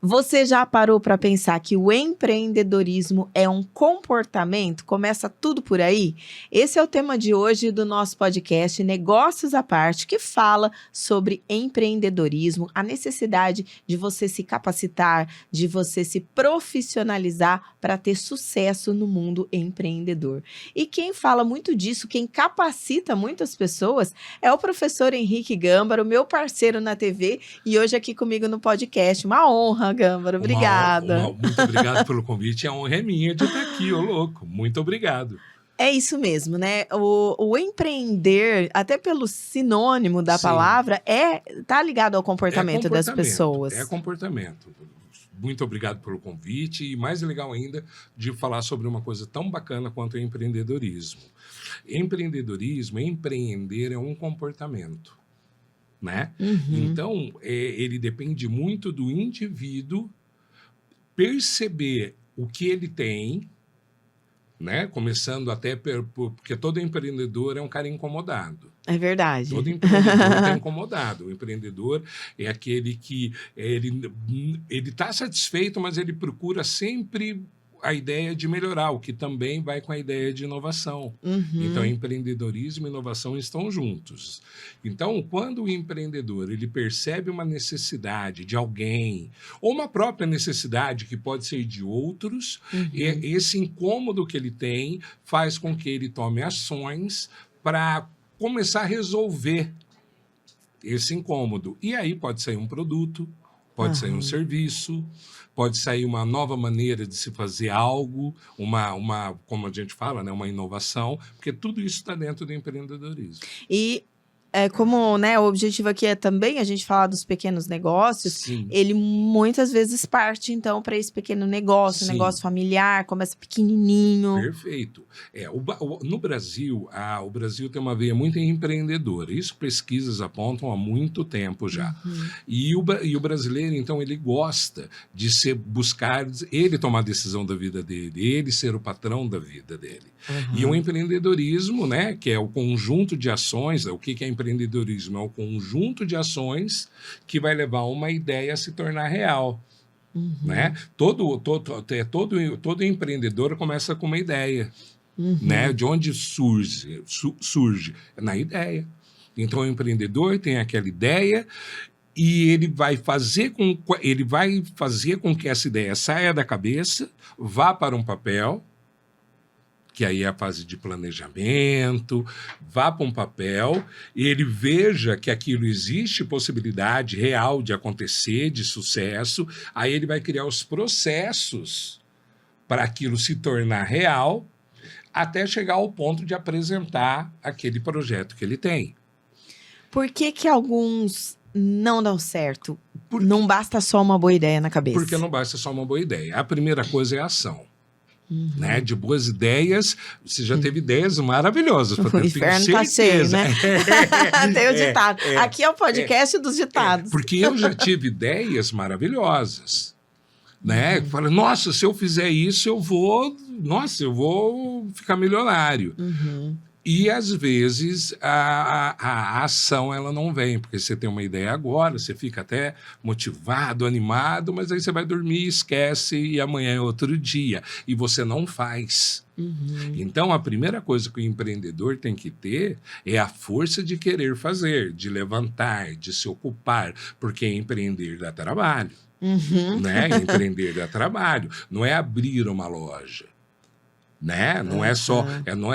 Você já parou para pensar que o empreendedorismo é um comportamento? Começa tudo por aí? Esse é o tema de hoje do nosso podcast Negócios à Parte, que fala sobre empreendedorismo, a necessidade de você se capacitar, de você se profissionalizar para ter sucesso no mundo empreendedor. E quem fala muito disso, quem capacita muitas pessoas, é o professor Henrique Gâmbaro, meu parceiro na TV, e hoje aqui comigo no podcast. Uma honra, Gâmbaro. Obrigada. Muito obrigado pelo convite. A honra é minha de estar aqui, ô louco. Muito obrigado. É isso mesmo, né? O empreender, até pelo sinônimo da palavra, tá ligado ao comportamento das pessoas. É comportamento. Muito obrigado pelo convite e mais legal ainda de falar sobre uma coisa tão bacana quanto o empreendedorismo. Empreendedorismo, empreender é um comportamento, né? Então, ele depende muito do indivíduo perceber o que ele tem, né? Começando até porque todo empreendedor é um cara incomodado. É verdade. Todo empreendedor está incomodado. O empreendedor é aquele que ele está satisfeito, mas ele procura sempre a ideia de melhorar, o que também vai com a ideia de inovação. Então, empreendedorismo e inovação estão juntos. Então, quando o empreendedor ele percebe uma necessidade de alguém, ou uma própria necessidade que pode ser de outros, esse incômodo que ele tem faz com que ele tome ações para começar a resolver esse incômodo. E aí pode sair um produto, pode sair um serviço, pode sair uma nova maneira de se fazer algo, como a gente fala, né, uma inovação, porque tudo isso está dentro do empreendedorismo. E como, né, o objetivo aqui é também a gente falar dos pequenos negócios, Sim. Ele muitas vezes parte, então, para esse pequeno negócio, negócio familiar, começa pequenininho. Perfeito. No Brasil, o Brasil tem uma veia muito empreendedora. Isso pesquisas apontam há muito tempo já. E o brasileiro, então, ele gosta de buscar, ele tomar a decisão da vida dele, ele ser o patrão da vida dele. E o empreendedorismo, né, que é o conjunto de ações, o que é empreendedorismo? É o conjunto de ações que vai levar uma ideia a se tornar real. Né? Todo empreendedor começa com uma ideia. Né? De onde surge? Na ideia. Então, o empreendedor tem aquela ideia e ele vai fazer com que essa ideia saia da cabeça, vá para um papel, que aí é a fase de planejamento, vá para um papel e ele veja que aquilo existe possibilidade real de acontecer, de sucesso, aí ele vai criar os processos para aquilo se tornar real, até chegar ao ponto de apresentar aquele projeto que ele tem. Por que alguns não dão certo? Não basta só uma boa ideia na cabeça. Porque não basta só uma boa ideia. A primeira coisa é a ação. Né? De boas ideias, você já teve ideias maravilhosas. O inferno está cheio, né? Tem o ditado. Aqui é o podcast dos ditados. Porque eu já tive ideias maravilhosas. Né? Fala, nossa, se eu fizer isso, eu vou ficar milionário. E, às vezes, a ação ela não vem, porque você tem uma ideia agora, você fica até motivado, animado, mas aí você vai dormir, esquece, e amanhã é outro dia. E você não faz. Então, a primeira coisa que o empreendedor tem que ter é a força de querer fazer, de levantar, de se ocupar, porque empreender dá trabalho. Né? Empreender dá trabalho. Não é abrir uma loja. Né? Não é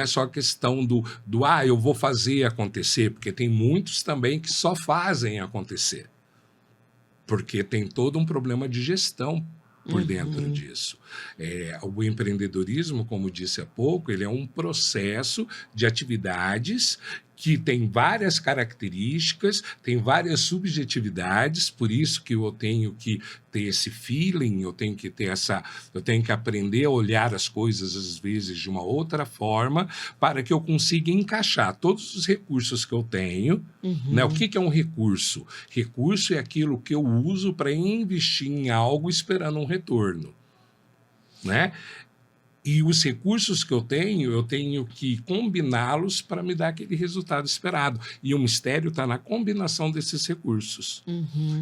só questão do eu vou fazer acontecer, porque tem muitos também que só fazem acontecer. Porque tem todo um problema de gestão por dentro disso. O empreendedorismo, como disse há pouco, ele é um processo de atividades que tem várias características, tem várias subjetividades, por isso que eu tenho que ter esse feeling, eu tenho que aprender a olhar as coisas, às vezes, de uma outra forma, para que eu consiga encaixar todos os recursos que eu tenho. Né? O que é um recurso? Recurso é aquilo que eu uso para investir em algo esperando um retorno. Né? E os recursos que eu tenho que combiná-los para me dar aquele resultado esperado. E o mistério está na combinação desses recursos,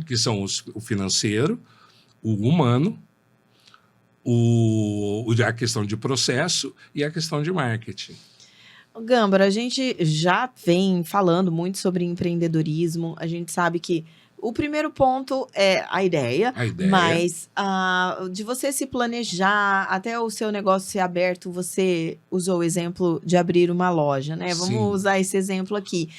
que são o financeiro, o humano, a questão de processo e a questão de marketing. Gâmbara, a gente já vem falando muito sobre empreendedorismo. A gente sabe que o primeiro ponto é a ideia, mas de você se planejar até o seu negócio ser aberto, você usou o exemplo de abrir uma loja, né? Sim. Vamos usar esse exemplo aqui.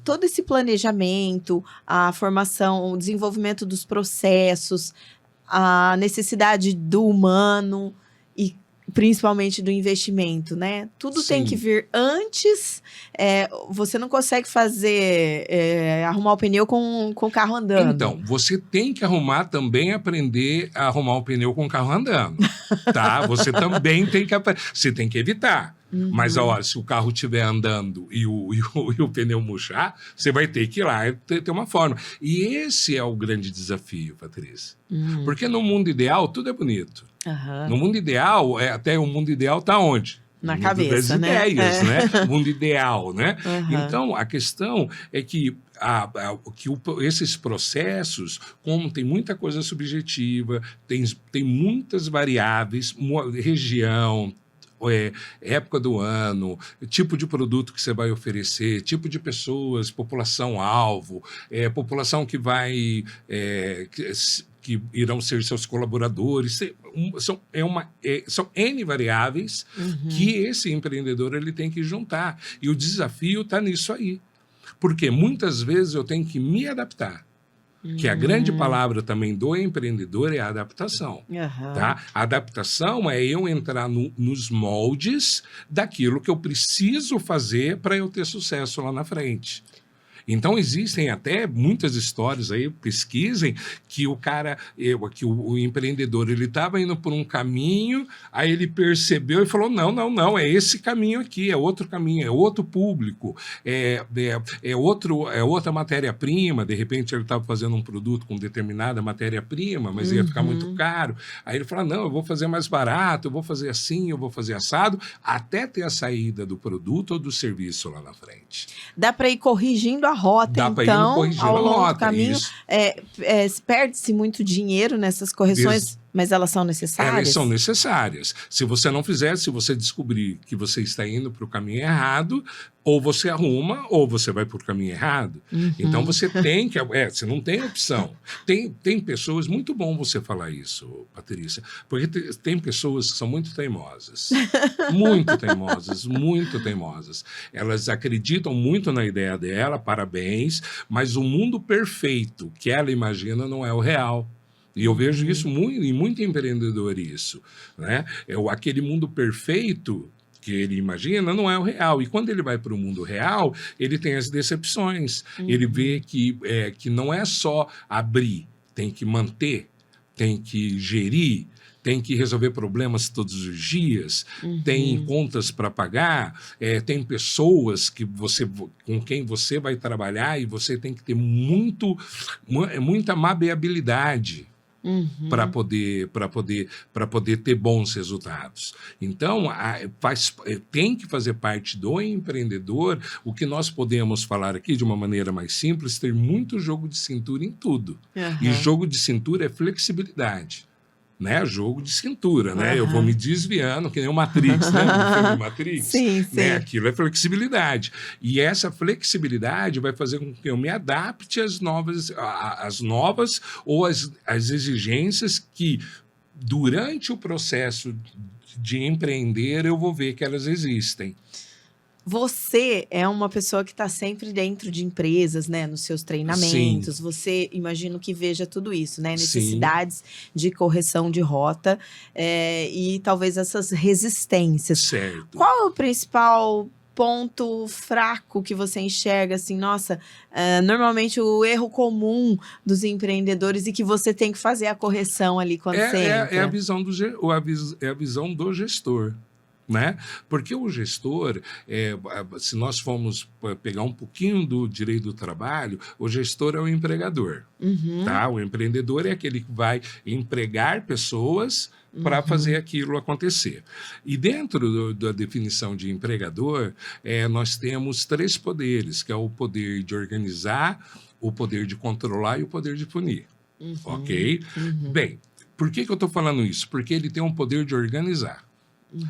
Todo esse planejamento, a formação, o desenvolvimento dos processos, a necessidade do humano e principalmente do investimento, né? Tudo Sim. tem que vir antes. Você não consegue fazer arrumar o pneu com o carro andando. Então, você tem que aprender a arrumar o pneu com o carro andando, tá? Você também tem que você tem que evitar. Uhum. Mas, olha, se o carro estiver andando e o pneu murchar, você vai ter que ir lá e ter uma forma. E esse é o grande desafio, Patrícia. Porque no mundo ideal, tudo é bonito. Uhum. No mundo ideal, até o mundo ideal está onde? Na no cabeça, mundo das ideias, né? Mundo ideal, né? Uhum. Então, a questão é que esses processos, como tem muita coisa subjetiva, tem muitas variáveis, região, época do ano, tipo de produto que você vai oferecer, tipo de pessoas, população-alvo, população que vai... que irão ser seus colaboradores, são N variáveis que esse empreendedor ele tem que juntar. E o desafio está nisso aí. Porque muitas vezes eu tenho que me adaptar. Que a grande palavra também do empreendedor é a adaptação. Tá? A adaptação é eu entrar nos moldes daquilo que eu preciso fazer para eu ter sucesso lá na frente. Então, existem até muitas histórias aí, pesquisem, que o empreendedor, ele estava indo por um caminho, aí ele percebeu e falou, não, é esse caminho aqui, é outro caminho, é outro público, é outra matéria-prima, de repente ele estava fazendo um produto com determinada matéria-prima, mas ia ficar muito caro. Aí ele falou, não, eu vou fazer mais barato, eu vou fazer assim, eu vou fazer assado, até ter a saída do produto ou do serviço lá na frente. Dá para ir corrigindo a rota, então, ao longo do caminho. Perde-se muito dinheiro nessas correções, mas elas são necessárias? Elas são necessárias. Se você não fizer, se você descobrir que você está indo para o caminho errado, ou você arruma, ou você vai para o caminho errado. Então, você tem que... você não tem opção. Tem pessoas... Muito bom você falar isso, Patrícia, porque tem pessoas que são muito teimosas. Muito teimosas, muito teimosas. Elas acreditam muito na ideia dela, parabéns, mas o mundo perfeito que ela imagina não é o real. E eu vejo isso em muito empreendedor, isso, né? Aquele mundo perfeito que ele imagina não é o real. E quando ele vai para o mundo real, ele tem as decepções. Ele vê que não é só abrir, tem que manter, tem que gerir, tem que resolver problemas todos os dias, tem contas para pagar, tem pessoas com quem você vai trabalhar e você tem que ter muita maleabilidade. Para poder ter bons resultados. Então, tem que fazer parte do empreendedor. O que nós podemos falar aqui de uma maneira mais simples, ter muito jogo de cintura em tudo. E jogo de cintura é flexibilidade. Né? Jogo de cintura, né? Eu vou me desviando, que nem o Matrix, né? No filme Matrix. Sim. Né? Aquilo é flexibilidade. E essa flexibilidade vai fazer com que eu me adapte às novas ou às exigências que, durante o processo de empreender, eu vou ver que elas existem. Você é uma pessoa que está sempre dentro de empresas, né? Nos seus treinamentos. Sim. Você, imagino que veja tudo isso, né? Necessidades de correção de rota e talvez essas resistências. Certo. Qual é o principal ponto fraco que você enxerga, assim, nossa, normalmente o erro comum dos empreendedores e que você tem que fazer a correção ali quando você entra? É a visão do gestor. Né? Porque o gestor, se nós formos pegar um pouquinho do direito do trabalho, o gestor é o empregador. Tá? O empreendedor é aquele que vai empregar pessoas para fazer aquilo acontecer. E dentro da definição de empregador, nós temos 3 poderes, que é o poder de organizar, o poder de controlar e o poder de punir. ok? Bem, por que eu estou falando isso? Porque ele tem um poder de organizar.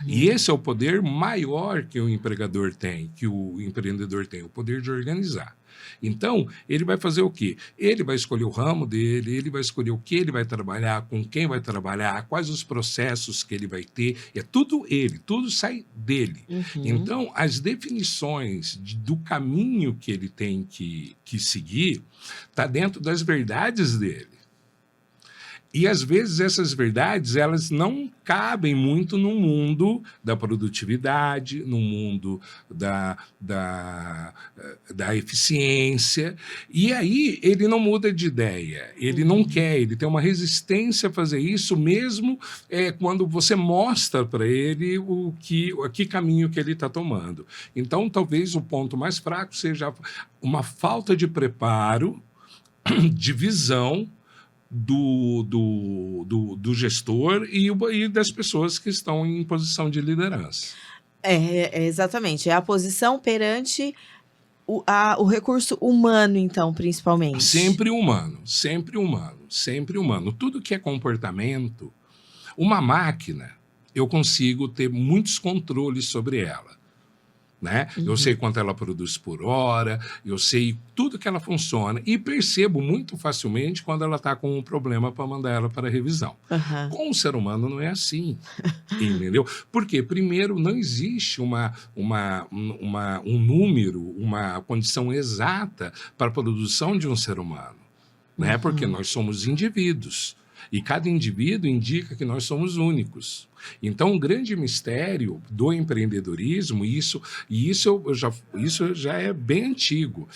E esse é o poder maior que o empregador tem, que o empreendedor tem, o poder de organizar. Então, ele vai fazer o quê? Ele vai escolher o ramo dele, ele vai escolher o que ele vai trabalhar, com quem vai trabalhar, quais os processos que ele vai ter. É tudo ele, tudo sai dele. Então, as definições do caminho que ele tem que seguir está dentro das verdades dele. E, às vezes, essas verdades elas não cabem muito no mundo da produtividade, no mundo da eficiência. E aí ele não muda de ideia, ele não quer, ele tem uma resistência a fazer isso, mesmo quando você mostra para ele que caminho que ele está tomando. Então, talvez o ponto mais fraco seja uma falta de preparo, de visão, do gestor e das pessoas que estão em posição de liderança. Exatamente. É a posição perante o recurso humano, então, principalmente. Sempre humano, sempre humano, sempre humano. Tudo que é comportamento, uma máquina, eu consigo ter muitos controles sobre ela. Né? Eu sei quanto ela produz por hora, eu sei tudo que ela funciona e percebo muito facilmente quando ela está com um problema para mandar ela para revisão. Com o ser humano não é assim, entendeu? Porque, primeiro, não existe um número, uma condição exata para a produção de um ser humano, né? Porque nós somos indivíduos. E cada indivíduo indica que nós somos únicos. Então, um grande mistério do empreendedorismo, isso já é bem antigo.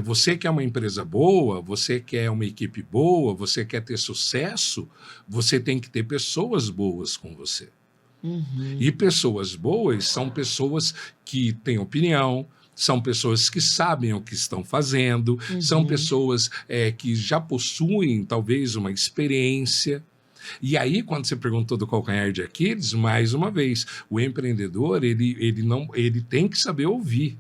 Você quer uma empresa boa, você quer uma equipe boa, você quer ter sucesso, você tem que ter pessoas boas com você. E pessoas boas são pessoas que têm opinião, são pessoas que sabem o que estão fazendo, são pessoas que já possuem, talvez, uma experiência. E aí, quando você perguntou do calcanhar de Aquiles, mais uma vez, o empreendedor, ele tem que saber ouvir.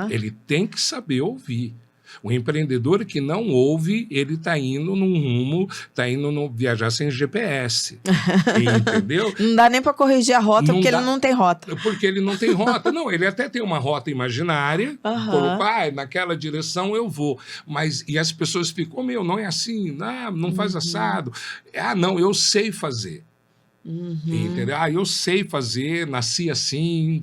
Ele tem que saber ouvir. O empreendedor que não ouve, ele está indo num rumo, está indo viajar sem GPS. Entendeu? Não dá nem para corrigir a rota, porque ele não tem rota. Porque ele não tem rota. Não, ele até tem uma rota imaginária, naquela direção eu vou. E as pessoas ficam, não é assim, não faz assado. Não, eu sei fazer. Entendeu? Eu sei fazer, nasci assim,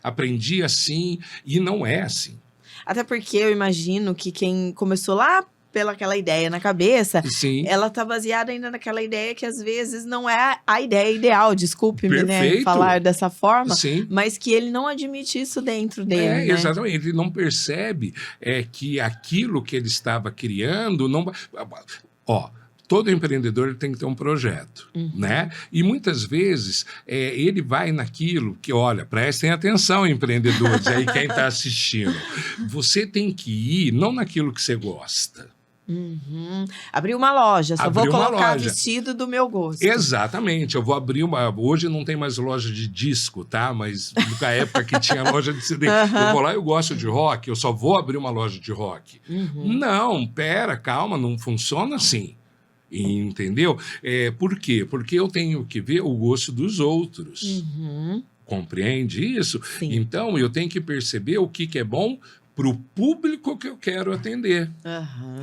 aprendi assim, e não é assim. Até porque eu imagino que quem começou lá pelaquela ideia na cabeça, ela tá baseada ainda naquela ideia que às vezes não é a ideia ideal, desculpe-me, né, falar dessa forma, mas que ele não admite isso dentro dele, né? Exatamente, ele não percebe que aquilo que ele estava criando não... Todo empreendedor tem que ter um projeto, né? E muitas vezes ele vai naquilo que, olha, prestem atenção, empreendedores, aí quem está assistindo. Você tem que ir não naquilo que você gosta. Abrir uma loja, só vou colocar vestido do meu gosto. Exatamente, eu vou abrir hoje não tem mais loja de disco, tá? Mas na época que tinha loja de CD, eu vou lá, eu gosto de rock, eu só vou abrir uma loja de rock. Não, calma, não funciona assim. Entendeu? Por quê? Porque eu tenho que ver o gosto dos outros. Compreende isso? Então, eu tenho que perceber o que é bom para o público que eu quero atender.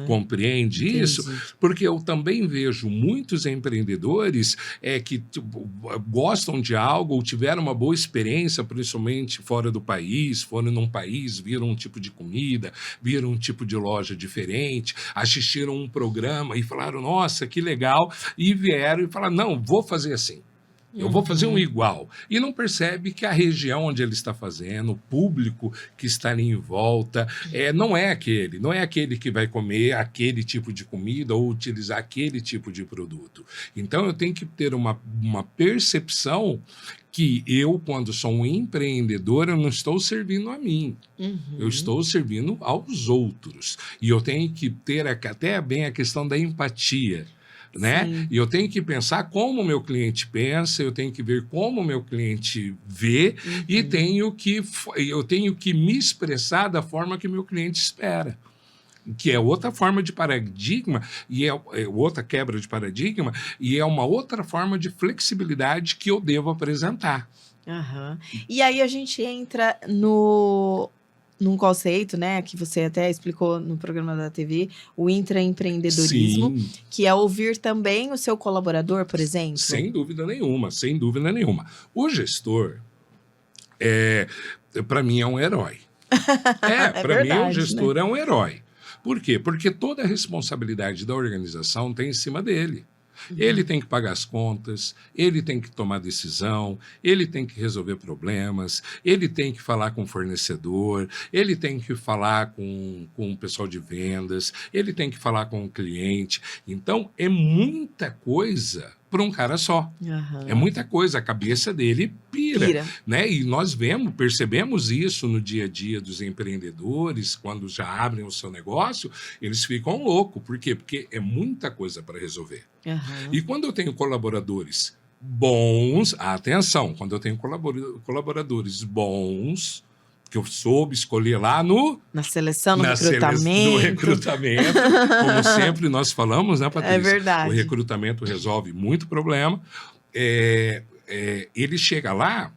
Compreende isso? Porque eu também vejo muitos empreendedores que gostam de algo ou tiveram uma boa experiência, principalmente fora do país, foram num país, viram um tipo de comida, viram um tipo de loja diferente, assistiram um programa e falaram, nossa, que legal, e vieram e falaram, não, vou fazer assim. Eu vou fazer um igual. E não percebe que a região onde ele está fazendo, o público que está ali em volta, não é aquele que vai comer aquele tipo de comida ou utilizar aquele tipo de produto. Então, eu tenho que ter uma percepção que eu, quando sou um empreendedor, eu não estou servindo a mim. Eu estou servindo aos outros. E eu tenho que ter até bem a questão da empatia. Né? E eu tenho que pensar como o meu cliente pensa, eu tenho que ver como o meu cliente vê e eu tenho que me expressar da forma que o meu cliente espera. que é outra forma de paradigma, e é outra quebra de paradigma, e é uma outra forma de flexibilidade que eu devo apresentar. Aham. E aí a gente entra num conceito, né, que você até explicou no programa da TV, o intraempreendedorismo, Sim, que é ouvir também o seu colaborador, por exemplo. sem dúvida nenhuma, sem dúvida nenhuma. O gestor, para mim, é um herói. É Para mim, o verdade, gestor né? é um herói. Por quê? Porque toda a responsabilidade da organização tem em cima dele. Ele tem que pagar as contas, ele tem que tomar decisão, ele tem que resolver problemas, ele tem que falar com o fornecedor, ele tem que falar com o pessoal de vendas, ele tem que falar com o cliente. Então, é muita coisa para um cara só. Aham. É muita coisa, a cabeça dele pira, Pira. né? E nós percebemos isso no dia a dia dos empreendedores, quando já abrem o seu negócio, eles ficam loucos. Por quê? Porque é muita coisa para resolver. Aham. E quando eu tenho colaboradores bons, atenção, quando eu tenho colaboradores bons, que eu soube escolher lá Na seleção, no no recrutamento. recrutamento, como sempre nós falamos, né, Patrícia? É verdade. O recrutamento resolve muito problema. Ele chega lá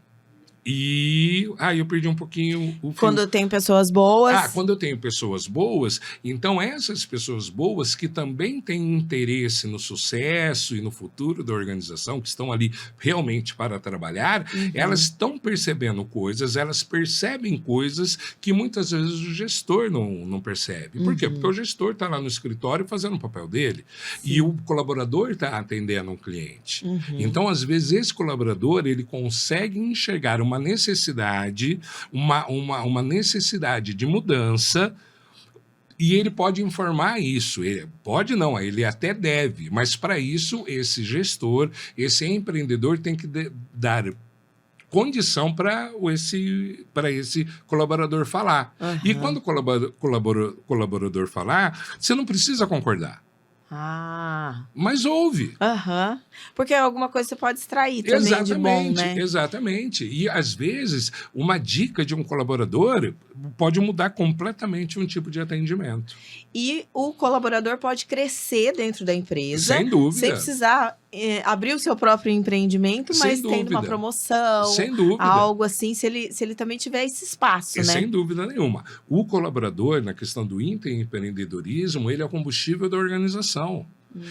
e... eu perdi um pouquinho o fio. Quando eu tenho pessoas boas. Quando eu tenho pessoas boas, então essas pessoas boas que também têm interesse no sucesso e no futuro da organização, que estão ali realmente para trabalhar, elas estão percebendo coisas, elas percebem coisas que muitas vezes o gestor não percebe. Por quê? Porque o gestor está lá no escritório fazendo o papel dele e o colaborador está atendendo um cliente. Então, às vezes, esse colaborador ele consegue enxergar uma necessidade, uma necessidade de mudança, e ele pode informar isso. Ele pode não, ele até deve, mas para isso esse gestor, esse empreendedor tem que dar condição para esse colaborador falar. E quando o colaborador falar, você não precisa concordar. Mas ouve. Porque alguma coisa você pode extrair também de bom, né? Exatamente. E, às vezes, uma dica de um colaborador pode mudar completamente um tipo de atendimento. E o colaborador pode crescer dentro da empresa. Sem dúvida. Sem precisar abrir o seu próprio empreendimento, mas tendo uma promoção. Sem dúvida. Algo assim, se ele também tiver esse espaço, né? Sem dúvida nenhuma. O colaborador, na questão do empreendedorismo, ele é o combustível da organização.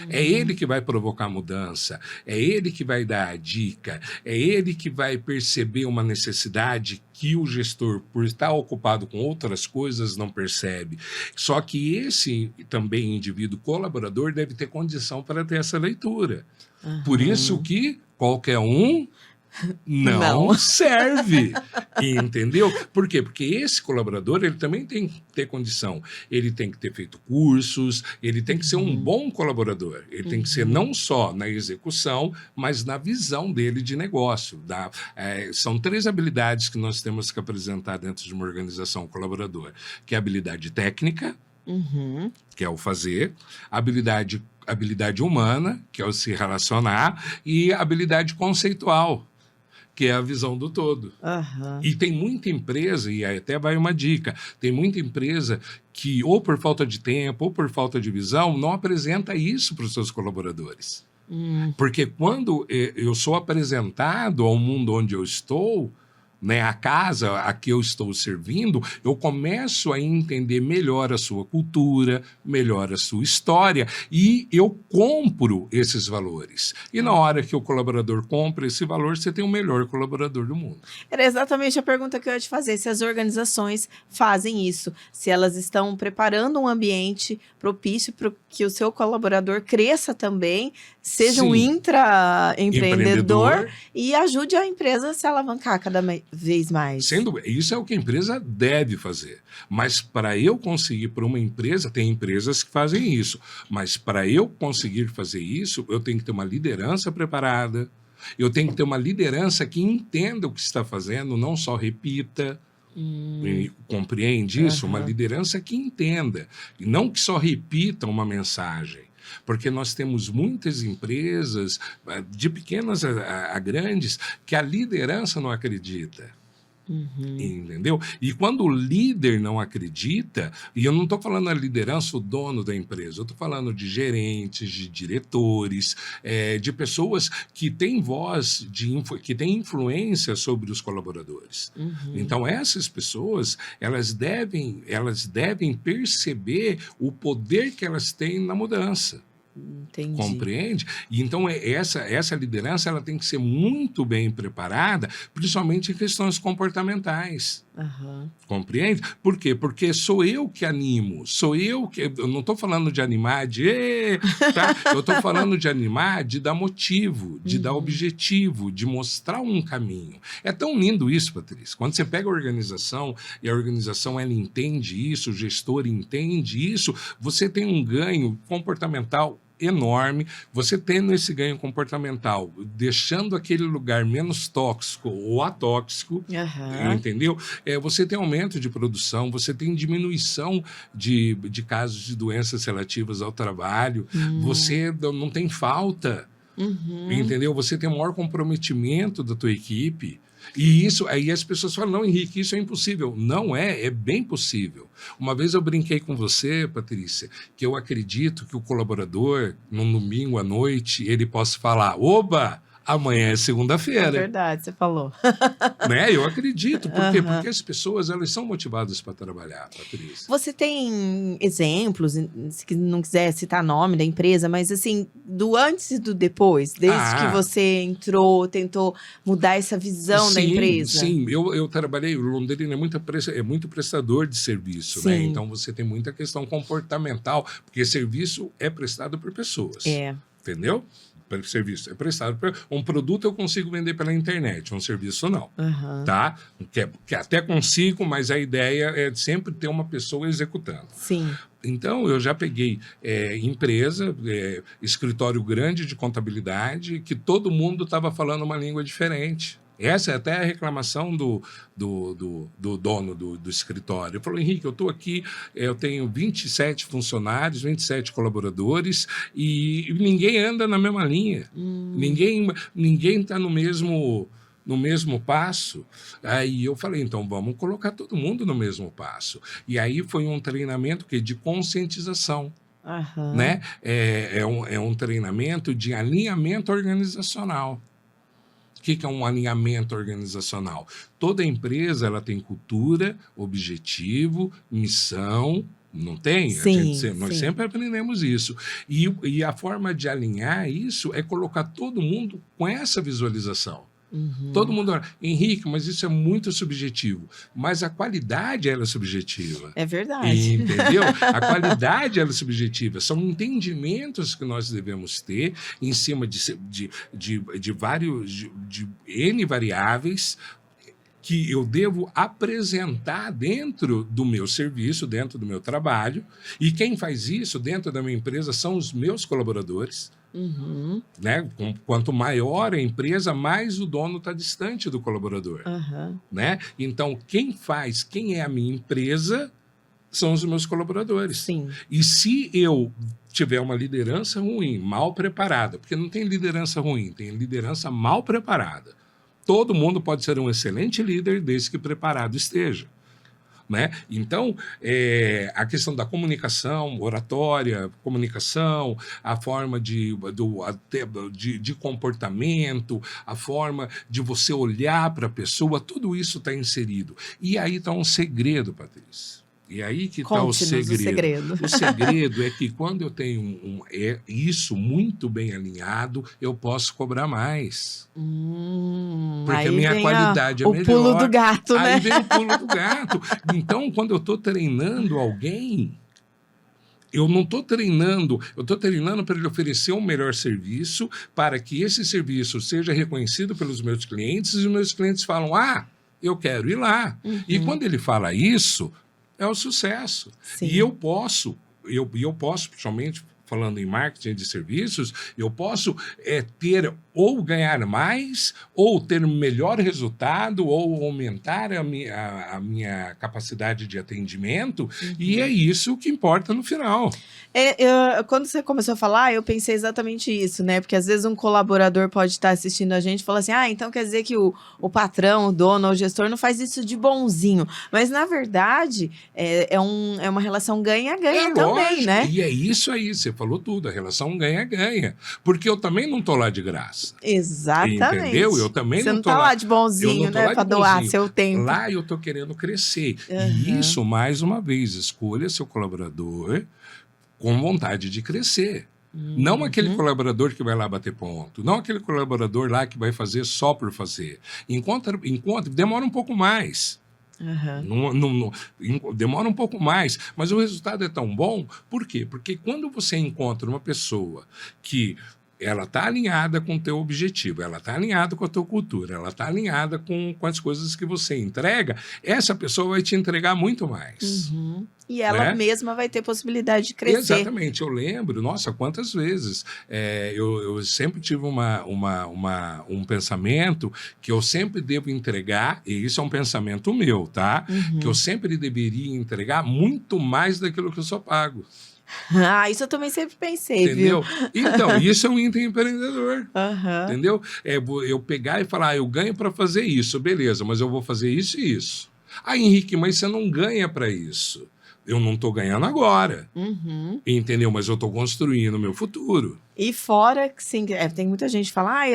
É ele que vai provocar mudança, é ele que vai dar a dica, é ele que vai perceber uma necessidade que o gestor, por estar ocupado com outras coisas, não percebe. Só que esse também indivíduo colaborador deve ter condição para ter essa leitura. Por isso que qualquer um não serve, entendeu? Por quê? Porque esse colaborador, ele também tem que ter condição, ele tem que ter feito cursos, ele tem que ser um bom colaborador, ele tem que ser não só na execução, mas na visão dele de negócio. São 3 habilidades que nós temos que apresentar dentro de uma organização colaborador, que é a habilidade técnica, que é o fazer, habilidade humana, que é o se relacionar, e a habilidade conceitual, que é a visão do todo. E tem muita empresa, e aí até vai uma dica, tem muita empresa que, ou por falta de tempo, ou por falta de visão, não apresenta isso para os seus colaboradores. Porque quando eu sou apresentado ao mundo onde eu estou, né, a casa a que eu estou servindo, eu começo a entender melhor a sua cultura, melhor a sua história, e eu compro esses valores. E na hora que o colaborador compra esse valor, você tem o melhor colaborador do mundo. Era exatamente a pergunta que eu ia te fazer, se as organizações fazem isso, se elas estão preparando um ambiente propício para que o seu colaborador cresça também, seja um intraempreendedor e ajude a empresa a se alavancar cada vez mais. Sem dúvida. Isso é o que a empresa deve fazer. Mas para eu conseguir para uma empresa, tem empresas que fazem isso, mas para eu conseguir fazer isso, eu tenho que ter uma liderança preparada, eu tenho que ter uma liderança que entenda o que está fazendo, não só repita. Compreende isso? Uma liderança que entenda, e não que só repita uma mensagem. Porque nós temos muitas empresas, de pequenas a grandes, que a liderança não acredita. Entendeu? E quando o líder não acredita, e eu não estou falando da liderança, o dono da empresa, eu estou falando de gerentes, de diretores, de pessoas que têm voz, que têm influência sobre os colaboradores. Então, essas pessoas, elas devem perceber o poder que elas têm na mudança. Entendi. Compreende? E então essa liderança ela tem que ser muito bem preparada, principalmente em questões comportamentais. Compreende? Por quê? Porque sou eu que animo, eu não estou falando de animar tá? Eu estou falando de animar, de dar motivo, de dar objetivo, de mostrar um caminho. É tão lindo isso, Patrícia. Quando você pega a organização e a organização ela entende isso, o gestor entende isso, você tem um ganho comportamental enorme. Você tendo esse ganho comportamental, deixando aquele lugar menos tóxico ou atóxico, entendeu? Você tem aumento de produção, você tem diminuição de casos de doenças relativas ao trabalho, você não tem falta, entendeu? Você tem o maior comprometimento da tua equipe. E isso, aí as pessoas falam, não, Henrique, isso é impossível. Não é bem possível. Uma vez eu brinquei com você, Patrícia, que eu acredito que o colaborador, num domingo à noite, ele possa falar, oba, amanhã é segunda-feira. É verdade, você falou. Né? Eu acredito. Por quê? Porque as pessoas, elas são motivadas para trabalhar, Patrícia. Você tem exemplos, se não quiser citar nome da empresa, mas assim, do antes e do depois, desde que você entrou, tentou mudar essa visão da empresa? Sim, eu trabalhei, o Londrina é muito prestador de serviço, né? Então você tem muita questão comportamental, porque serviço é prestado por pessoas. Entendeu? Serviço é prestado um produto eu consigo vender pela internet, um serviço não, tá? Que até consigo, mas a ideia é sempre ter uma pessoa executando. Então eu já peguei empresa, escritório grande de contabilidade, que todo mundo estava falando uma língua diferente. Essa é até a reclamação do dono do escritório. Ele falou, Henrique, eu estou aqui, eu tenho 27 funcionários, 27 colaboradores e ninguém anda na mesma linha. Ninguém está no mesmo passo. Aí eu falei, então vamos colocar todo mundo no mesmo passo. E aí foi um treinamento de conscientização. Né? É um treinamento de alinhamento organizacional. O que é um alinhamento organizacional? Toda empresa ela tem cultura, objetivo, missão, não tem? Nós sempre aprendemos isso. E a forma de alinhar isso é colocar todo mundo com essa visualização. Todo mundo fala, Henrique, mas isso é muito subjetivo. Mas a qualidade ela é subjetiva. É verdade. Entendeu? A qualidade ela é subjetiva. São entendimentos que nós devemos ter em cima de N variáveis que eu devo apresentar dentro do meu serviço, dentro do meu trabalho. E quem faz isso dentro da minha empresa são os meus colaboradores. Né? Quanto maior a empresa, mais o dono está distante do colaborador. Né? Então, quem é a minha empresa são os meus colaboradores. E se eu tiver uma liderança ruim, mal preparada, porque não tem liderança ruim, tem liderança mal preparada. Todo mundo pode ser um excelente líder desde que preparado esteja. Né? Então, a questão da comunicação, oratória, comunicação, a forma de comportamento, a forma de você olhar para a pessoa, tudo isso está inserido. E aí está um segredo, Patrícia. E aí que está o segredo. O segredo é que quando eu tenho isso muito bem alinhado, eu posso cobrar mais. Porque a minha qualidade é melhor. O pulo do gato, né? Aí vem o pulo do gato. Então, quando eu estou treinando alguém, eu não estou treinando, eu estou treinando para ele oferecer um melhor serviço, para que esse serviço seja reconhecido pelos meus clientes, e os meus clientes falam, eu quero ir lá. E quando ele fala isso, é o sucesso. E eu posso, principalmente falando em marketing de serviços, eu posso ter ou ganhar mais, ou ter um melhor resultado, ou aumentar a minha capacidade de atendimento, e é isso que importa no final. Quando você começou a falar, eu pensei exatamente isso, né? Porque às vezes um colaborador pode estar assistindo a gente e falar assim, então quer dizer que o patrão, o dono, o gestor não faz isso de bonzinho. Mas, na verdade, é uma relação ganha-ganha também, lógico, né? E é isso aí, você falou tudo, a relação ganha-ganha. Porque eu também não estou lá de graça. Exatamente. Entendeu? Eu também você não não tá lá de bonzinho, né? Para doar seu tempo. Lá eu estou querendo crescer. E isso, mais uma vez, escolha seu colaborador com vontade de crescer. Não aquele colaborador que vai lá bater ponto. Não aquele colaborador lá que vai fazer só por fazer. Encontra, demora um pouco mais. Demora um pouco mais, mas o resultado é tão bom. Por quê? Porque quando você encontra uma pessoa que ela está alinhada com o teu objetivo, ela está alinhada com a tua cultura, ela está alinhada com as coisas que você entrega, essa pessoa vai te entregar muito mais. E ela mesma vai ter possibilidade de crescer. Exatamente. Eu lembro, nossa, quantas vezes eu sempre tive um pensamento que eu sempre devo entregar, e isso é um pensamento meu, tá? Que eu sempre deveria entregar muito mais daquilo que eu só pago. Isso eu também sempre pensei, entendeu? Viu? Então, isso é um intraempreendedor. Entendeu? Eu pegar e falar, eu ganho para fazer isso, beleza, mas eu vou fazer isso e isso. Henrique, mas você não ganha para isso. Eu não estou ganhando agora. Entendeu? Mas eu estou construindo o meu futuro. E fora, sim, tem muita gente que fala,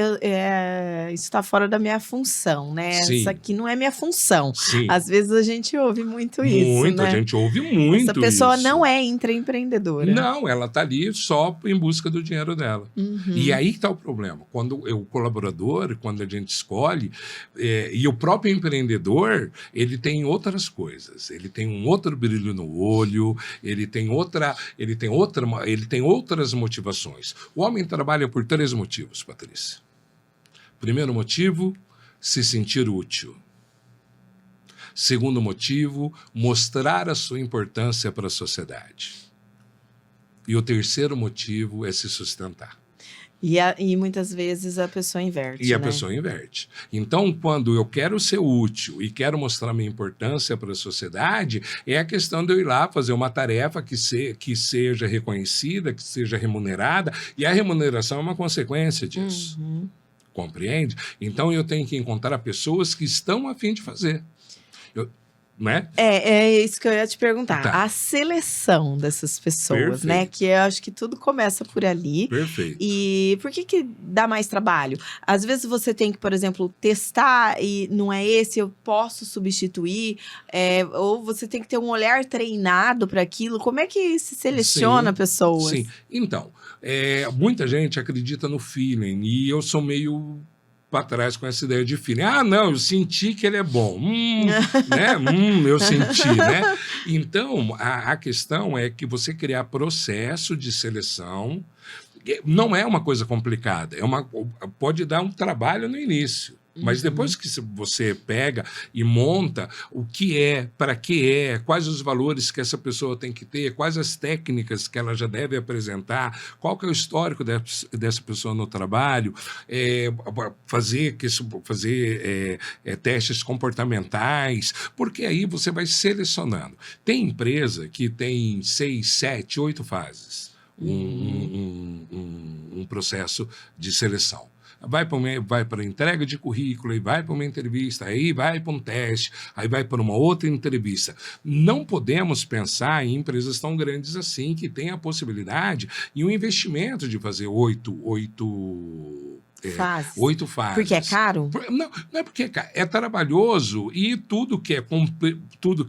isso está fora da minha função, né? Sim. Isso aqui não é minha função. Sim. Às vezes a gente ouve muito isso, né? A gente ouve muito isso. Essa pessoa não é intraempreendedora. Não, ela está ali só em busca do dinheiro dela. E aí está o problema. Quando o colaborador, quando a gente escolhe, e o próprio empreendedor, ele tem outras coisas. Ele tem um outro brilho no olho, ele tem outras motivações. O homem trabalha por 3 motivos, Patrícia. Primeiro motivo, se sentir útil. Segundo motivo, mostrar a sua importância para a sociedade. E o terceiro motivo é se sustentar. E muitas vezes a pessoa inverte. A pessoa inverte. Então, quando eu quero ser útil e quero mostrar minha importância para a sociedade, é a questão de eu ir lá fazer uma tarefa que seja reconhecida, que seja remunerada, e a remuneração é uma consequência disso. Compreende? Então, eu tenho que encontrar pessoas que estão a fim de fazer. Né? É isso que eu ia te perguntar. Tá. A seleção dessas pessoas, Perfeito. né? Que eu acho que tudo começa por ali. Perfeito. E por que dá mais trabalho? Às vezes você tem que, por exemplo, testar e não é esse, eu posso substituir. Ou você tem que ter um olhar treinado para aquilo. Como é que se seleciona pessoas? Sim. Então, muita gente acredita no feeling e eu sou meio para trás com essa ideia de feeling. Não, eu senti que ele é bom. Né? Eu senti, né? Então, a questão é que você criar processo de seleção não é uma coisa complicada. Pode dar um trabalho no início. Mas depois que você pega e monta o que para que quais os valores que essa pessoa tem que ter, quais as técnicas que ela já deve apresentar, qual que é o histórico dessa pessoa no trabalho, fazer testes comportamentais, porque aí você vai selecionando. Tem empresa que tem 6, 7, 8 fases, um processo de seleção. Vai para entrega de currículo, aí vai para uma entrevista, aí vai para um teste, aí vai para uma outra entrevista. Não podemos pensar em empresas tão grandes assim que têm a possibilidade e o investimento de fazer 8 fases. Porque é caro? Não é porque é caro. É trabalhoso e tudo que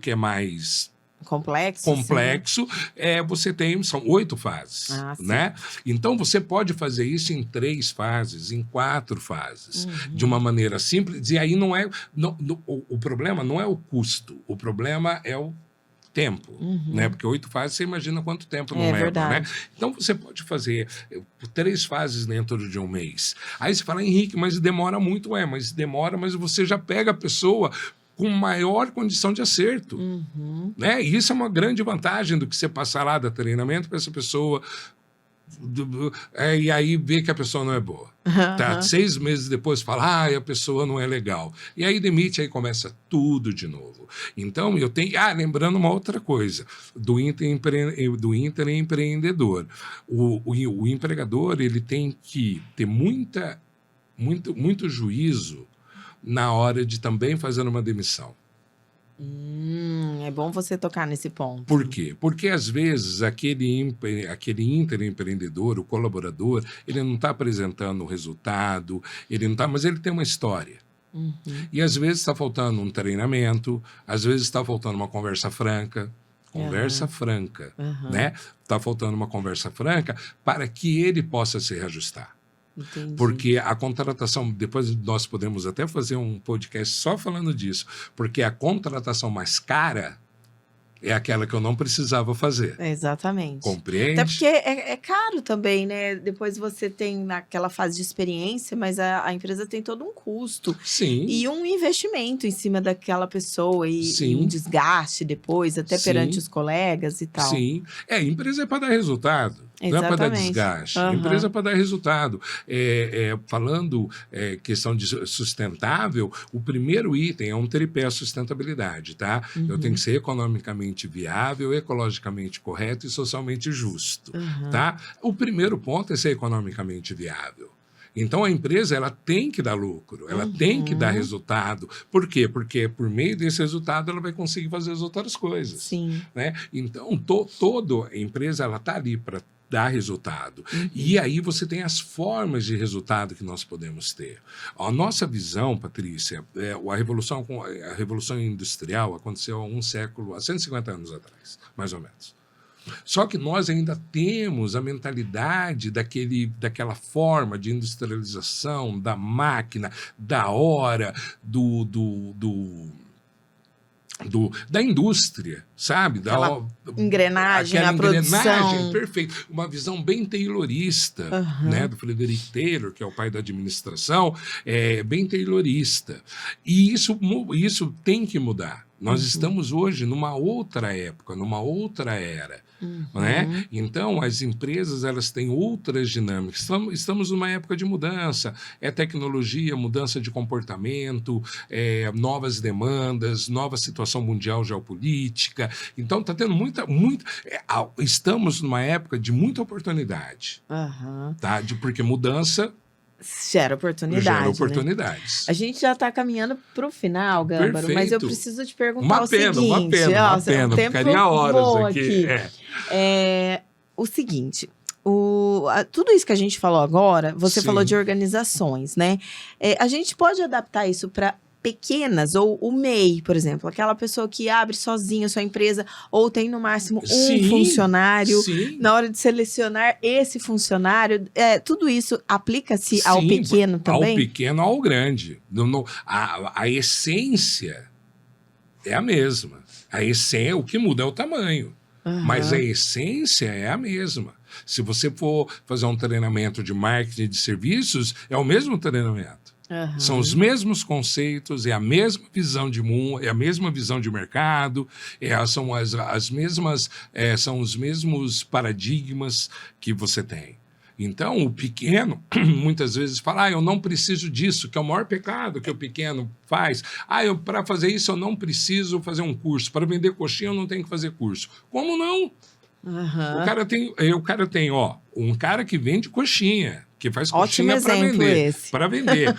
é mais complexo, você tem, são 8 fases, né? Então, você pode fazer isso em 3 fases, em 4 fases, de uma maneira simples, e aí o problema não é o custo, o problema é o tempo, né? Porque 8 fases, você imagina quanto tempo não leva, verdade. né? Então, você pode fazer 3 fases dentro de um mês. Aí você fala, Henrique, mas demora muito. Mas demora, mas você já pega a pessoa com maior condição de acerto. Né? E isso é uma grande vantagem do que você passar lá, dar treinamento para essa pessoa, E aí vê que a pessoa não é boa. Tá? 6 meses depois fala, a pessoa não é legal. E aí demite, aí começa tudo de novo. Então, eu tenho... lembrando uma outra coisa, do interempreendedor. O empregador, ele tem que ter muito juízo na hora de também fazer uma demissão. É bom você tocar nesse ponto. Por quê? Porque, às vezes, aquele interempreendedor, o colaborador, ele não está apresentando o resultado, mas ele tem uma história. E, às vezes, está faltando um treinamento, às vezes está faltando uma conversa franca. Né? Está faltando uma conversa franca para que ele possa se reajustar. Entendi. Porque a contratação, depois nós podemos até fazer um podcast só falando disso, porque a contratação mais cara é aquela que eu não precisava fazer. Exatamente. Compreende? Até porque é caro também, né? Depois você tem naquela fase de experiência, mas a empresa tem todo um custo. Sim. E um investimento em cima daquela pessoa e um desgaste depois, até perante os colegas e tal. Sim. A empresa é para dar resultado. Não é para dar desgaste. A empresa é para dar resultado. Falando questão de sustentável, o primeiro item é um tripé a sustentabilidade, tá? Eu tenho que ser economicamente viável, ecologicamente correto e socialmente justo, tá? O primeiro ponto é ser economicamente viável. Então, a empresa ela tem que dar lucro, ela tem que dar resultado. Por quê? Porque por meio desse resultado ela vai conseguir fazer as outras coisas. Sim. Né? Então, toda a empresa está ali para dar resultado. E aí você tem as formas de resultado que nós podemos ter. A nossa visão, Patrícia, a Revolução Industrial aconteceu há 150 anos atrás, mais ou menos. Só que nós ainda temos a mentalidade daquela forma de industrialização, da máquina, da hora, da indústria, sabe? Engrenagem, a produção. Perfeito. Uma visão bem taylorista, né? Do Frederick Taylor, que é o pai da administração, bem taylorista. E isso tem que mudar. Nós estamos hoje numa outra época, numa outra era. Né? Então, as empresas elas têm outras dinâmicas. Estamos numa época de mudança. É tecnologia, mudança de comportamento, novas demandas, nova situação mundial geopolítica. Então, está tendo estamos numa época de muita oportunidade. Tá? Porque mudança gera oportunidades. Né? A gente já está caminhando para o final, Gâmbaro, Perfeito. Mas eu preciso te perguntar uma pena, o tempo ficaria horas aqui. O seguinte, tudo isso que a gente falou agora, você falou de organizações, né? A gente pode adaptar isso para pequenas, ou o MEI, por exemplo, aquela pessoa que abre sozinha a sua empresa, ou tem no máximo um funcionário, na hora de selecionar esse funcionário, tudo isso aplica-se ao pequeno também? Ao pequeno, ao grande. A essência é a mesma. O que muda é o tamanho, mas a essência é a mesma. Se você for fazer um treinamento de marketing de serviços, é o mesmo treinamento. São os mesmos conceitos, é a mesma visão de mundo, é a mesma visão de mercado, são são os mesmos paradigmas que você tem. Então, o pequeno, muitas vezes, fala, eu não preciso disso, que é o maior pecado que o pequeno faz. Para fazer isso, eu não preciso fazer um curso. Para vender coxinha, eu não tenho que fazer curso. Como não? O cara tem, um cara que vende coxinha, que faz coxinha para vender.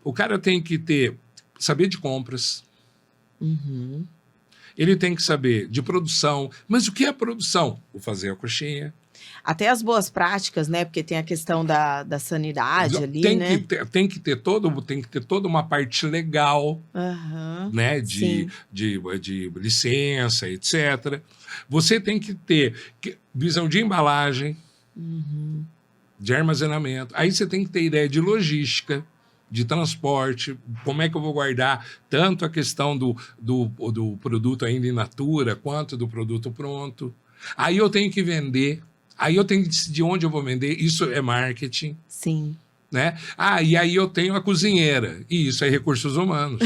O cara tem que saber de compras. Ele tem que saber de produção. Mas o que é produção? O fazer a coxinha. Até as boas práticas, né? Porque tem a questão da sanidade ali, né? Tem que ter toda uma parte legal, né? De licença, etc. Você tem que ter visão de embalagem, de armazenamento. Aí você tem que ter ideia de logística, de transporte, como é que eu vou guardar tanto a questão do produto ainda in natura, quanto do produto pronto. Aí eu tenho que vender. Aí eu tenho que decidir onde eu vou vender. Isso é marketing. Sim. né? E aí eu tenho a cozinheira, e isso é recursos humanos.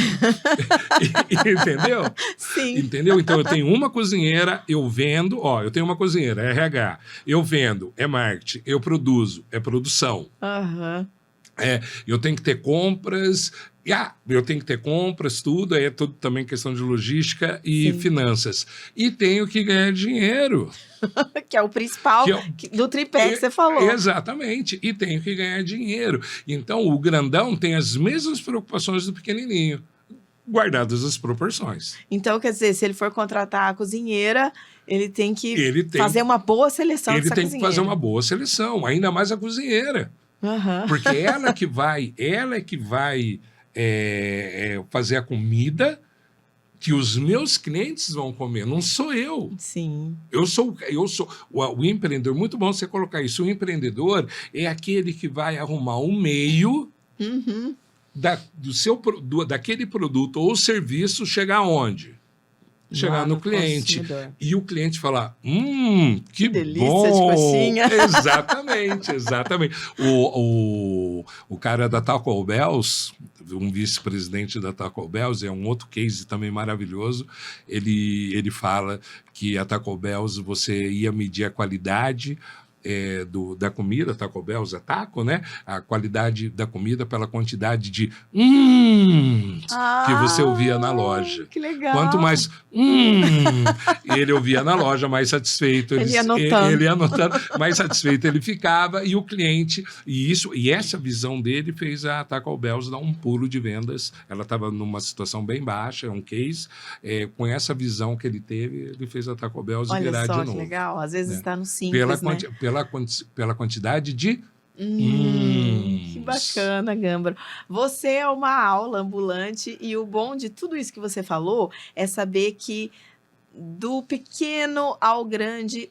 Entendeu? Sim. Entendeu? Então eu tenho uma cozinheira, eu vendo, eu tenho uma cozinheira, é RH, eu vendo, é marketing, eu produzo, é produção. Eu tenho que ter compras, eu tenho que ter compras, tudo, aí é tudo também questão de logística e Sim. finanças. E tenho que ganhar dinheiro. Que é o principal do tripé que você falou. Exatamente, e tenho que ganhar dinheiro. Então, o grandão tem as mesmas preocupações do pequenininho, guardadas as proporções. Então, quer dizer, se ele for contratar a cozinheira, ele tem que fazer uma boa seleção dessa cozinheira. Ele tem que fazer uma boa seleção, ainda mais a cozinheira. Porque ela é que vai fazer a comida que os meus clientes vão comer, não sou eu. Sim. Eu sou o empreendedor, muito bom você colocar isso. O empreendedor é aquele que vai arrumar um meio daquele produto ou serviço chegar onde? Chegar no cliente. E o cliente falar, que delícia bom! De coxinha. Exatamente. O cara da Taco Bells, um vice-presidente da Taco Bells, é um outro case também maravilhoso, ele fala que a Taco Bells você ia medir a qualidade da comida, Taco Bells é taco, né? A qualidade da comida pela quantidade de que você ouvia na loja. Que legal. Quanto mais ele ouvia na loja, mais satisfeito ele ia anotando, mais satisfeito ele ficava, e o cliente, e essa visão dele fez a Taco Bells dar um pulo de vendas. Ela estava numa situação bem baixa, é um case, com essa visão que ele teve, ele fez a Taco Bells virar de novo. Olha só, que legal. Às vezes está no simples, pela quantidade de que bacana, Gâmbaro. Você é uma aula ambulante, e o bom de tudo isso que você falou é saber que do pequeno ao grande,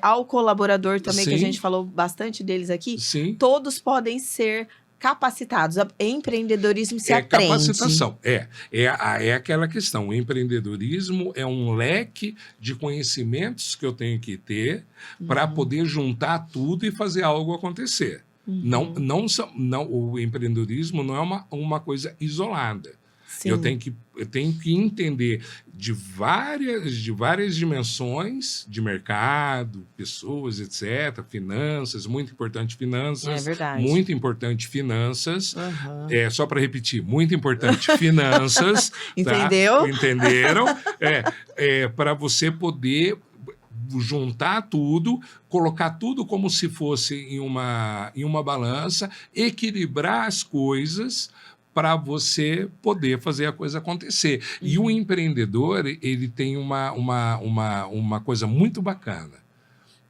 ao colaborador também, que a gente falou bastante deles aqui, todos podem ser capacitados. Empreendedorismo se aprende. Capacitação. É aquela questão. O empreendedorismo é um leque de conhecimentos que eu tenho que ter para poder juntar tudo e fazer algo acontecer. Não, o empreendedorismo não é uma coisa isolada. Eu tenho que entender de várias dimensões de mercado, pessoas, etc., finanças, muito importante finanças. É verdade. Muito importante finanças. Só para repetir, muito importante finanças. Entendeu? Tá? Entenderam? Para você poder juntar tudo, colocar tudo como se fosse em uma balança, equilibrar as coisas para você poder fazer a coisa acontecer. E o empreendedor, ele tem uma coisa muito bacana,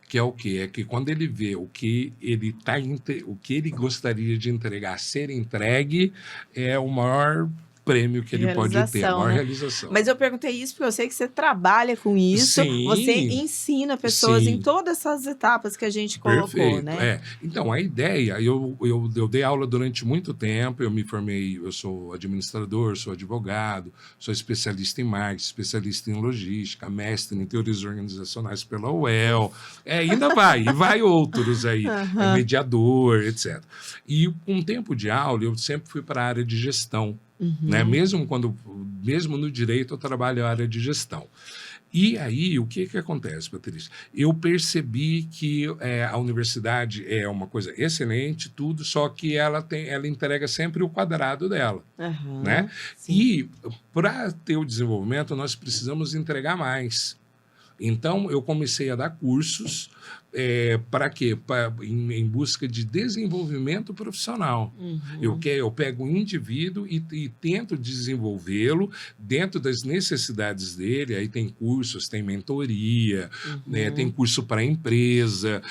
que é o quê? É que quando ele vê o que ele gostaria de entregar ser entregue, é o maior prêmio que ele pode ter, a maior realização. Mas eu perguntei isso porque eu sei que você trabalha com isso, você ensina pessoas em todas essas etapas que a gente colocou, né? Então, a ideia, eu dei aula durante muito tempo, eu me formei, eu sou administrador, sou advogado, sou especialista em marketing, especialista em logística, mestre em teorias organizacionais pela UEL, ainda vai outros aí, mediador, etc. E com o tempo de aula, eu sempre fui para a área de gestão. Né? Mesmo no direito, eu trabalho na área de gestão. E aí, o que acontece, Patrícia? Eu percebi que a universidade é uma coisa excelente, tudo, só que ela entrega sempre o quadrado dela. Né? E para ter o desenvolvimento, nós precisamos entregar mais. Então, eu comecei a dar cursos para quê? Em busca de desenvolvimento profissional. Eu pego o indivíduo e tento desenvolvê-lo dentro das necessidades dele. Aí tem cursos, tem mentoria, tem curso para empresa,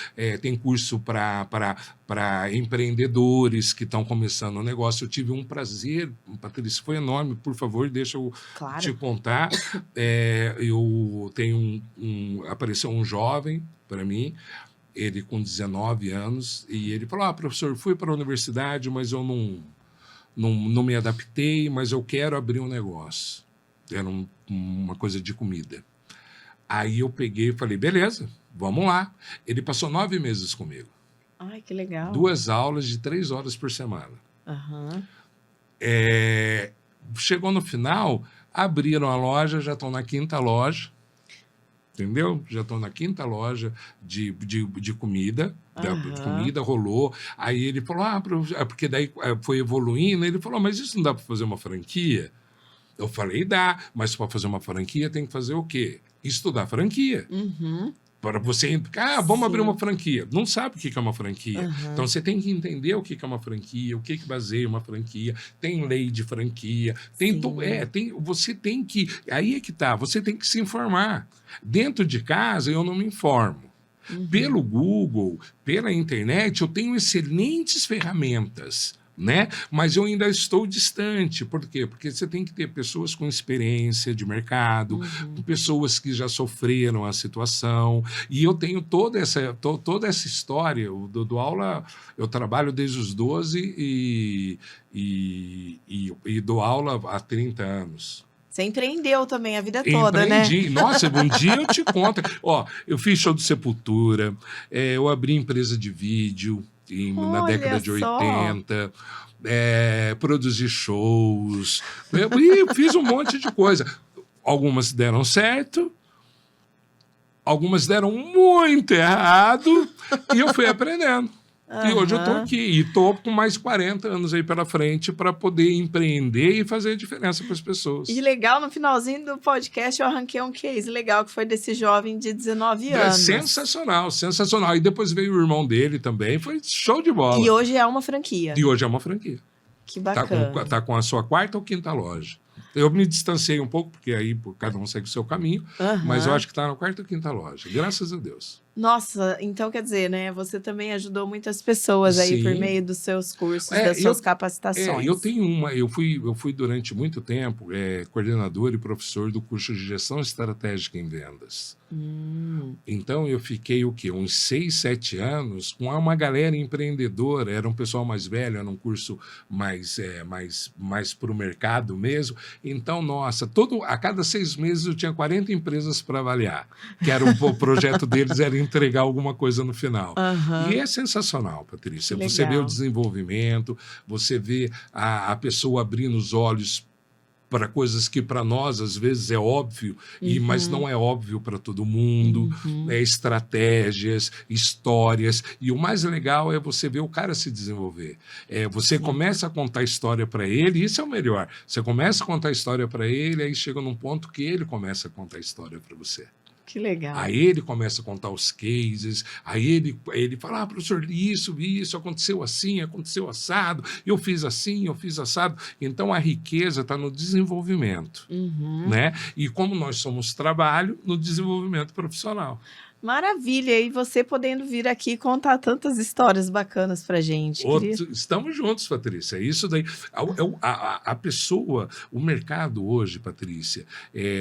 tem curso para empreendedores que estão começando o negócio. Eu tive um prazer, Patrícia, foi enorme, por favor, deixa eu te contar. Apareceu um jovem para mim, ele com 19 anos, e ele falou, professor, fui para a universidade, mas eu não me adaptei, mas eu quero abrir um negócio. Era uma coisa de comida. Aí eu peguei e falei, beleza, vamos lá. Ele passou 9 meses comigo. Ai, que legal. 2 aulas de 3 horas por semana. Aham. Chegou no final, abriram a loja, já estão na 5ª loja, entendeu? Já estão na 5ª loja de comida, de comida, rolou. Aí ele falou, porque daí foi evoluindo, ele falou, mas isso não dá para fazer uma franquia? Eu falei, dá, mas para fazer uma franquia tem que fazer o quê? Estudar franquia. Uhum. Para você, vamos Sim. abrir uma franquia. Não sabe o que é uma franquia. Uhum. Então, você tem que entender o que é uma franquia, o que baseia uma franquia. Tem lei de franquia. Você tem que... Aí é que tá. Você tem que se informar. Dentro de casa, eu não me informo. Uhum. Pelo Google, pela internet, eu tenho excelentes ferramentas, né? Mas eu ainda estou distante. Por quê? Porque você tem que ter pessoas com experiência de mercado, pessoas que já sofreram a situação. E eu tenho toda essa história. Do aula, eu trabalho desde os 12 e dou aula há 30 anos. Você empreendeu também a vida toda, né? Empreendi. Nossa, um dia eu te conto. Ó, eu fiz show de Sepultura, eu abri empresa de vídeo na década de 80, produzi shows, e fiz um monte de coisa. Algumas deram certo, algumas deram muito errado, e eu fui aprendendo. E hoje eu estou aqui, e estou com mais 40 anos aí pela frente para poder empreender e fazer a diferença para as pessoas. E legal, no finalzinho do podcast eu arranquei um case legal, que foi desse jovem de 19 anos. Sensacional, sensacional. E depois veio o irmão dele também, foi show de bola. E hoje é uma franquia. Que bacana. Tá com a sua 4ª ou 5ª loja. Eu me distanciei um pouco, porque aí cada um segue o seu caminho, mas eu acho que está na 4ª ou 5ª loja, graças a Deus. Nossa, então quer dizer, né? Você também ajudou muitas pessoas aí por meio dos seus cursos, das suas capacitações. Eu tenho eu fui durante muito tempo coordenador e professor do curso de Gestão Estratégica em Vendas. Então eu fiquei uns 6, 7 anos com uma galera empreendedora, era um pessoal mais velho, era um curso mais para o mercado mesmo. Então, nossa, a cada 6 meses eu tinha 40 empresas para avaliar, que era o projeto deles era entregar alguma coisa no final. E é sensacional, Patrícia. Você vê o desenvolvimento, você vê a pessoa abrindo os olhos para coisas que para nós às vezes é óbvio, mas não é óbvio para todo mundo, estratégias, histórias, e o mais legal é você ver o cara se desenvolver. Você começa a contar a história para ele, e isso é o melhor. Você começa a contar a história para ele, aí chega num ponto que ele começa a contar a história para você. Que legal. Aí ele começa a contar os cases, aí ele fala, professor, isso aconteceu assim, aconteceu assado, eu fiz assim, eu fiz assado. Então a riqueza está no desenvolvimento, né? E como nós somos trabalho, no desenvolvimento profissional. Maravilha, e você podendo vir aqui contar tantas histórias bacanas pra gente. Estamos juntos, Patrícia, é isso daí. A pessoa, o mercado hoje, Patrícia,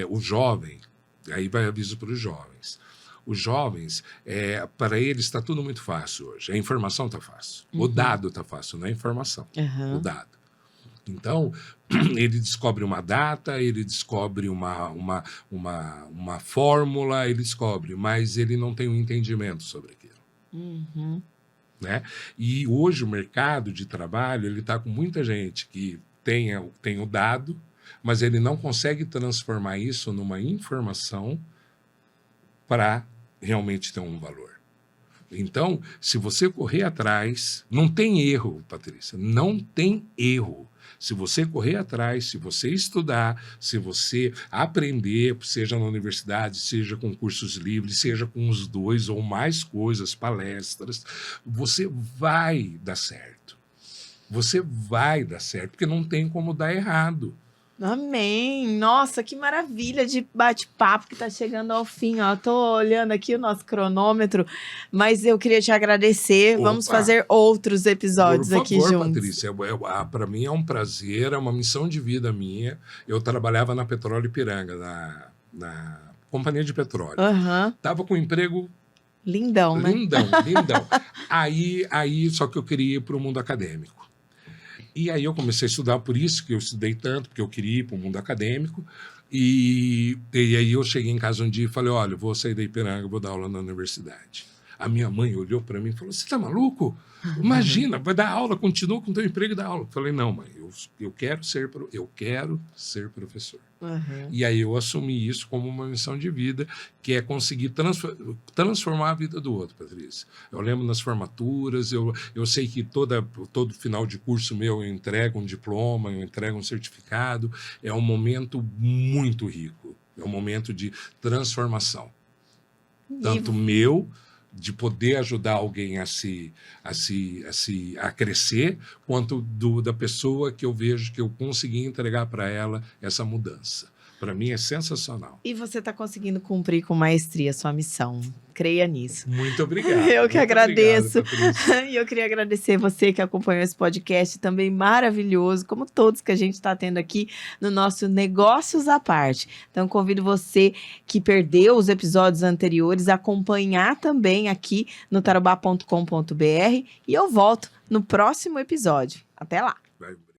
o jovem, aí vai aviso para os jovens. Os jovens, para eles está tudo muito fácil hoje. A informação está fácil. O dado está fácil, não é a informação. O dado. Então, ele descobre uma data, ele descobre uma fórmula, ele descobre, mas ele não tem um entendimento sobre aquilo. Né? E hoje o mercado de trabalho ele está com muita gente que tem o dado, mas ele não consegue transformar isso numa informação para realmente ter um valor. Então, se você correr atrás, não tem erro, Patrícia, não tem erro. Se você correr atrás, se você estudar, se você aprender, seja na universidade, seja com cursos livres, seja com os 2 ou mais coisas, palestras, você vai dar certo. Você vai dar certo, porque não tem como dar errado. Amém! Nossa, que maravilha de bate-papo que está chegando ao fim. Estou olhando aqui o nosso cronômetro, mas eu queria te agradecer. Opa. Vamos fazer outros episódios aqui juntos. Por favor, Patrícia, para mim é um prazer, é uma missão de vida minha. Eu trabalhava na Petróleo Ipiranga, na companhia de petróleo. Estava com um emprego lindão, né? Lindão. Aí, só que eu queria ir para o mundo acadêmico. E aí eu comecei a estudar, por isso que eu estudei tanto, porque eu queria ir para o mundo acadêmico. E aí eu cheguei em casa um dia e falei, olha, vou sair da Ipiranga, vou dar aula na universidade. A minha mãe olhou para mim e falou, você está maluco? Imagina, vai dar aula, continua com o teu emprego e dá aula. Eu falei, não, mãe, eu quero ser professor. Uhum. E aí eu assumi isso como uma missão de vida, que é conseguir transformar a vida do outro, Patrícia. Eu lembro nas formaturas, eu sei que todo final de curso meu eu entrego um diploma, eu entrego um certificado. É um momento muito rico, é um momento de transformação. Tanto meu, de poder ajudar alguém a crescer, quanto da pessoa que eu vejo que eu consegui entregar para ela essa mudança. Para mim é sensacional. E você está conseguindo cumprir com maestria a sua missão. Creia nisso. Muito obrigado. Eu que agradeço. Obrigado, E eu queria agradecer você que acompanhou esse podcast também maravilhoso, como todos que a gente está tendo aqui no nosso Negócios à Parte. Então, convido você que perdeu os episódios anteriores a acompanhar também aqui no tarobá.com.br e eu volto no próximo episódio. Até lá!